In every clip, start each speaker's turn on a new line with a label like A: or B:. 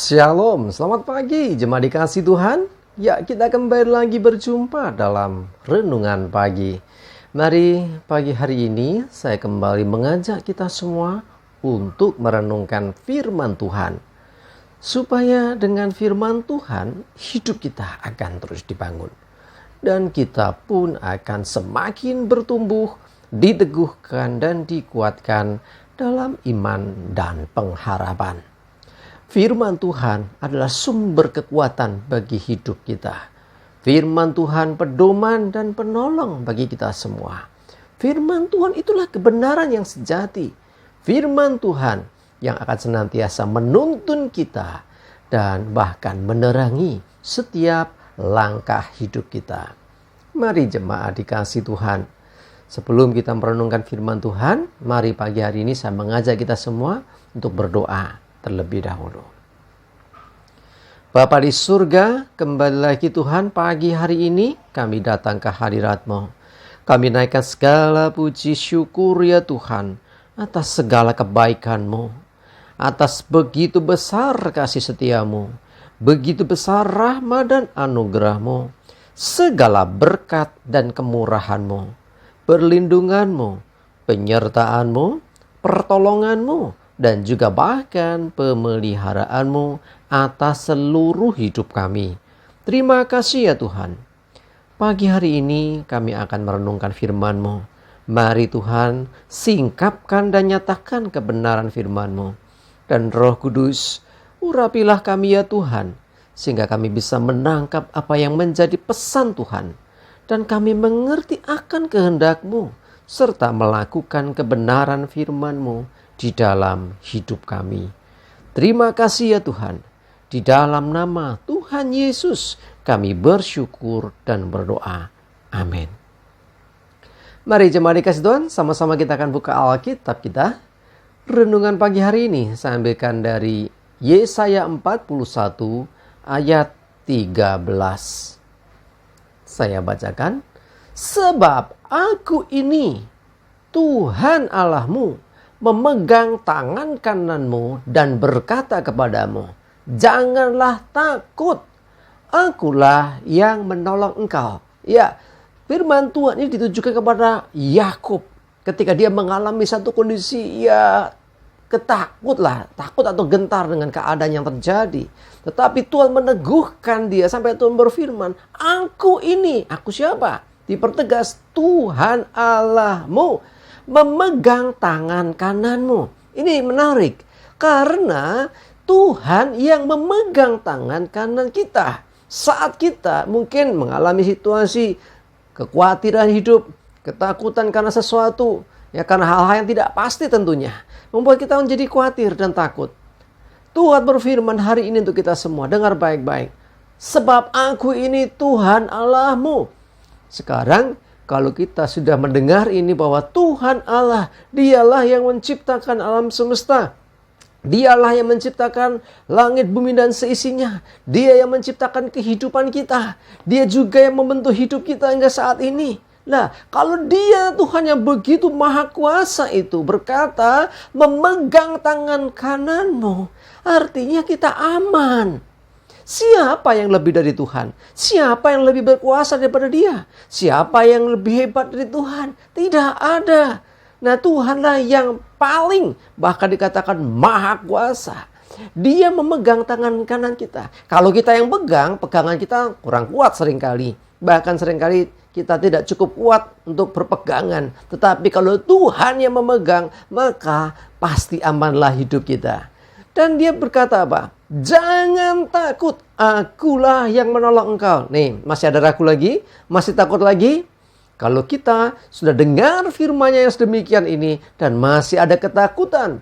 A: Shalom, selamat pagi jemaat dikasih Tuhan. Ya, kita kembali lagi berjumpa dalam Renungan Pagi. Mari pagi hari ini saya kembali mengajak kita semua untuk merenungkan firman Tuhan. Supaya dengan firman Tuhan hidup kita akan terus dibangun. Dan kita pun akan semakin bertumbuh, diteguhkan dan dikuatkan dalam iman dan pengharapan. Firman Tuhan adalah sumber kekuatan bagi hidup kita. Firman Tuhan pedoman dan penolong bagi kita semua. Firman Tuhan itulah kebenaran yang sejati. Firman Tuhan yang akan senantiasa menuntun kita dan bahkan menerangi setiap langkah hidup kita. Mari jemaat dikasih Tuhan. Sebelum kita merenungkan firman Tuhan, mari pagi hari ini saya mengajak kita semua untuk berdoa terlebih dahulu. Bapa di surga, kembali lagi Tuhan pagi hari ini kami datang ke hadirat-Mu. Kami naikkan segala puji syukur ya Tuhan atas segala kebaikan-Mu, atas begitu besar kasih setia-Mu, begitu besar rahmat dan anugerah-Mu, segala berkat dan kemurahan-Mu, perlindungan-Mu, penyertaan-Mu, pertolongan-Mu, dan juga bahkan pemeliharaanmu atas seluruh hidup kami. Terima kasih ya Tuhan. Pagi hari ini kami akan merenungkan firman-Mu. Mari Tuhan, singkapkan dan nyatakan kebenaran firman-Mu. Dan Roh Kudus, urapilah kami ya Tuhan, sehingga kami bisa menangkap apa yang menjadi pesan Tuhan. Dan kami mengerti akan kehendak-Mu, serta melakukan kebenaran firman-Mu di dalam hidup kami. Terima kasih ya Tuhan. Di dalam nama Tuhan Yesus kami bersyukur dan berdoa. Amin. Mari jemaat dikasih Tuhan, sama-sama kita akan buka Alkitab kita. Renungan pagi hari ini saya ambilkan dari Yesaya 41 ayat 13. Saya bacakan. Sebab aku ini Tuhan Allahmu, memegang tangan kananmu dan berkata kepadamu, janganlah takut, akulah yang menolong engkau. Ya, firman Tuhan ini ditujukan kepada Yakub ketika dia mengalami satu kondisi takut atau gentar dengan keadaan yang terjadi. Tetapi Tuhan meneguhkan dia sampai Tuhan berfirman, aku siapa? Dipertegas, Tuhan Allahmu memegang tangan kananmu. Ini menarik karena Tuhan yang memegang tangan kanan kita saat kita mungkin mengalami situasi kekhawatiran hidup, ketakutan karena sesuatu, karena hal-hal yang tidak pasti tentunya membuat kita menjadi khawatir dan takut. Tuhan berfirman hari ini untuk kita semua, dengar baik-baik. Sebab aku ini Tuhan Allahmu. Sekarang kalau kita sudah mendengar ini bahwa Tuhan Allah, dialah yang menciptakan alam semesta. Dialah yang menciptakan langit, bumi, dan seisinya. Dia yang menciptakan kehidupan kita. Dia juga yang membentuk hidup kita hingga saat ini. Nah, kalau dia Tuhan yang begitu maha kuasa itu berkata, memegang tangan kananmu, artinya kita aman. Siapa yang lebih dari Tuhan? Siapa yang lebih berkuasa daripada Dia? Siapa yang lebih hebat dari Tuhan? Tidak ada. Nah, Tuhanlah yang paling, bahkan dikatakan maha kuasa. Dia memegang tangan kanan kita. Kalau kita yang pegang, pegangan kita kurang kuat seringkali. Bahkan seringkali kita tidak cukup kuat untuk berpegangan. Tetapi kalau Tuhan yang memegang, maka pasti amanlah hidup kita. Dan dia berkata apa? Jangan takut, akulah yang menolong engkau. Nih, masih ada ragu lagi? Masih takut lagi? Kalau kita sudah dengar firman-Nya yang sedemikian ini dan masih ada ketakutan,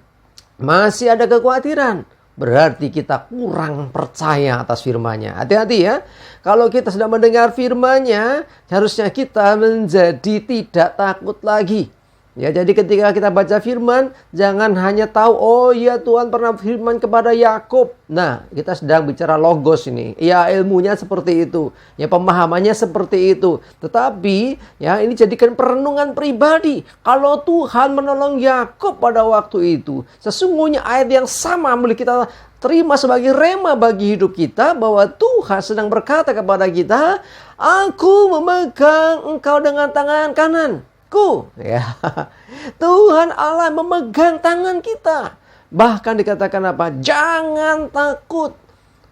A: masih ada kekhawatiran, berarti kita kurang percaya atas firman-Nya. Hati-hati ya. Kalau kita sudah mendengar firman-Nya, harusnya kita menjadi tidak takut lagi. Ya, jadi ketika kita baca firman, jangan hanya tahu, oh ya Tuhan pernah firman kepada Yakub. Nah, kita sedang bicara logos ini. Ya, ilmunya seperti itu. Ya, pemahamannya seperti itu. Tetapi, ya ini jadikan perenungan pribadi. Kalau Tuhan menolong Yakub pada waktu itu, sesungguhnya ayat yang sama boleh kita terima sebagai rema bagi hidup kita bahwa Tuhan sedang berkata kepada kita, aku memegang engkau dengan tangan kananku. Ya. Tuhan Allah memegang tangan kita. Bahkan dikatakan apa? Jangan takut.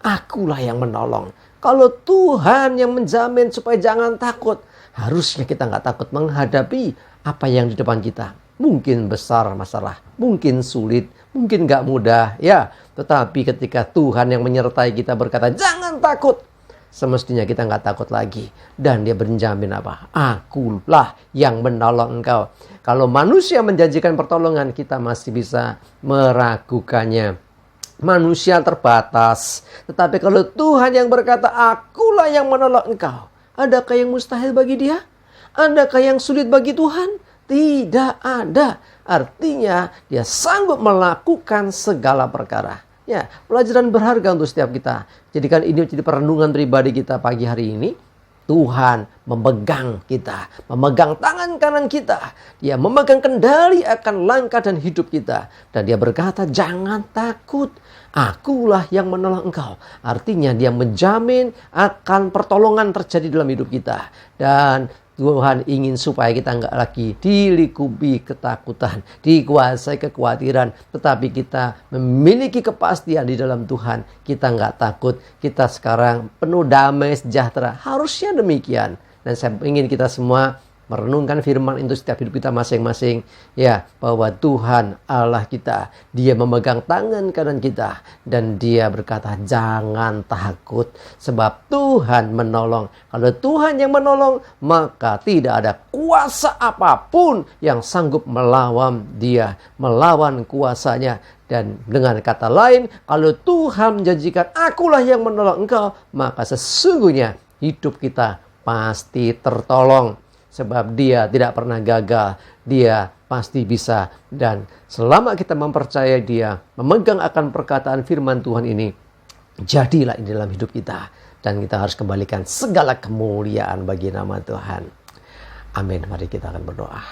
A: Akulah yang menolong. Kalau Tuhan yang menjamin supaya jangan takut, harusnya kita nggak takut menghadapi apa yang di depan kita. Mungkin besar masalah, mungkin sulit, mungkin nggak mudah, ya. Tetapi ketika Tuhan yang menyertai kita berkata, jangan takut, semestinya kita nggak takut lagi. Dan dia berjamin apa? Akulah yang menolong engkau. Kalau manusia menjanjikan pertolongan, kita masih bisa meragukannya. Manusia terbatas. Tetapi kalau Tuhan yang berkata, akulah yang menolong engkau, adakah yang mustahil bagi dia? Adakah yang sulit bagi Tuhan? Tidak ada. Artinya dia sanggup melakukan segala perkara. Ya, pelajaran berharga untuk setiap kita. Jadikan ini menjadi perenungan pribadi kita pagi hari ini. Tuhan memegang kita, memegang tangan kanan kita. Dia memegang kendali akan langkah dan hidup kita. Dan dia berkata, jangan takut. Akulah yang menolong engkau. Artinya dia menjamin akan pertolongan terjadi dalam hidup kita. Dan Tuhan ingin supaya kita enggak lagi dilikubi ketakutan, dikuasai kekhawatiran. Tetapi kita memiliki kepastian di dalam Tuhan. Kita enggak takut. Kita sekarang penuh damai sejahtera. Harusnya demikian. Dan saya ingin kita semua merenungkan firman itu setiap hidup kita masing-masing. Ya, bahwa Tuhan Allah kita, dia memegang tangan kanan kita. Dan dia berkata, jangan takut. Sebab Tuhan menolong. Kalau Tuhan yang menolong, maka tidak ada kuasa apapun yang sanggup melawan dia. Melawan kuasanya. Dan dengan kata lain, kalau Tuhan menjanjikan akulah yang menolong engkau, maka sesungguhnya hidup kita pasti tertolong. Sebab dia tidak pernah gagal. Dia pasti bisa. Dan selama kita mempercayai dia, memegang akan perkataan firman Tuhan ini, jadilah ini dalam hidup kita. Dan kita harus kembalikan segala kemuliaan bagi nama Tuhan. Amin. Mari kita akan berdoa.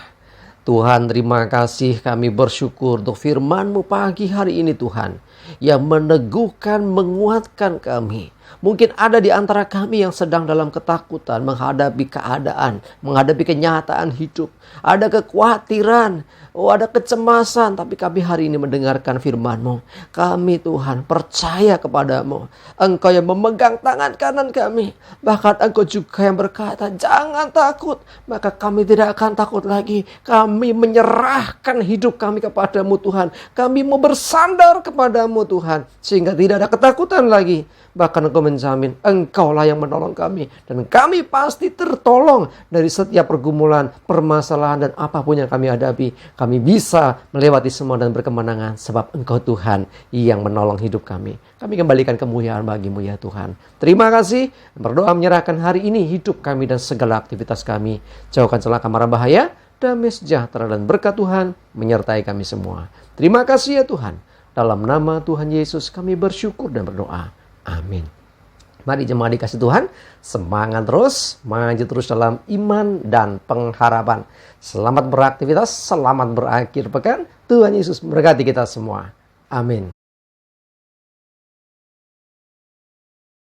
A: Tuhan, terima kasih, kami bersyukur untuk firman-Mu pagi hari ini Tuhan. Yang meneguhkan, menguatkan kami. Mungkin ada di antara kami yang sedang dalam ketakutan, menghadapi keadaan, menghadapi kenyataan hidup. Ada kekhawatiran, ada kecemasan, tapi kami hari ini mendengarkan firman-Mu. Kami Tuhan percaya kepadamu. Engkau yang memegang tangan kanan kami. Bahkan Engkau juga yang berkata, jangan takut. Maka kami tidak akan takut lagi. Kami menyerahkan hidup kami kepadamu Tuhan. Kami mau bersandar kepadamu Tuhan. Sehingga tidak ada ketakutan lagi. Bahkan Engkau menjamin, Engkaulah yang menolong kami. Dan kami pasti tertolong dari setiap pergumulan, permasalahan, dan apapun yang kami hadapi. Kami bisa melewati semua dan berkemenangan. Sebab Engkau Tuhan yang menolong hidup kami. Kami kembalikan kemuliaan bagi-Mu ya Tuhan. Terima kasih. Berdoa menyerahkan hari ini hidup kami dan segala aktivitas kami. Jauhkan celaka mara bahaya, damai sejahtera dan berkat Tuhan menyertai kami semua. Terima kasih ya Tuhan. Dalam nama Tuhan Yesus kami bersyukur dan berdoa. Amin. Mari jemaat dikasih Tuhan, semangat terus, maju terus dalam iman dan pengharapan. Selamat beraktivitas, selamat berakhir pekan. Tuhan Yesus memberkati kita semua. Amin.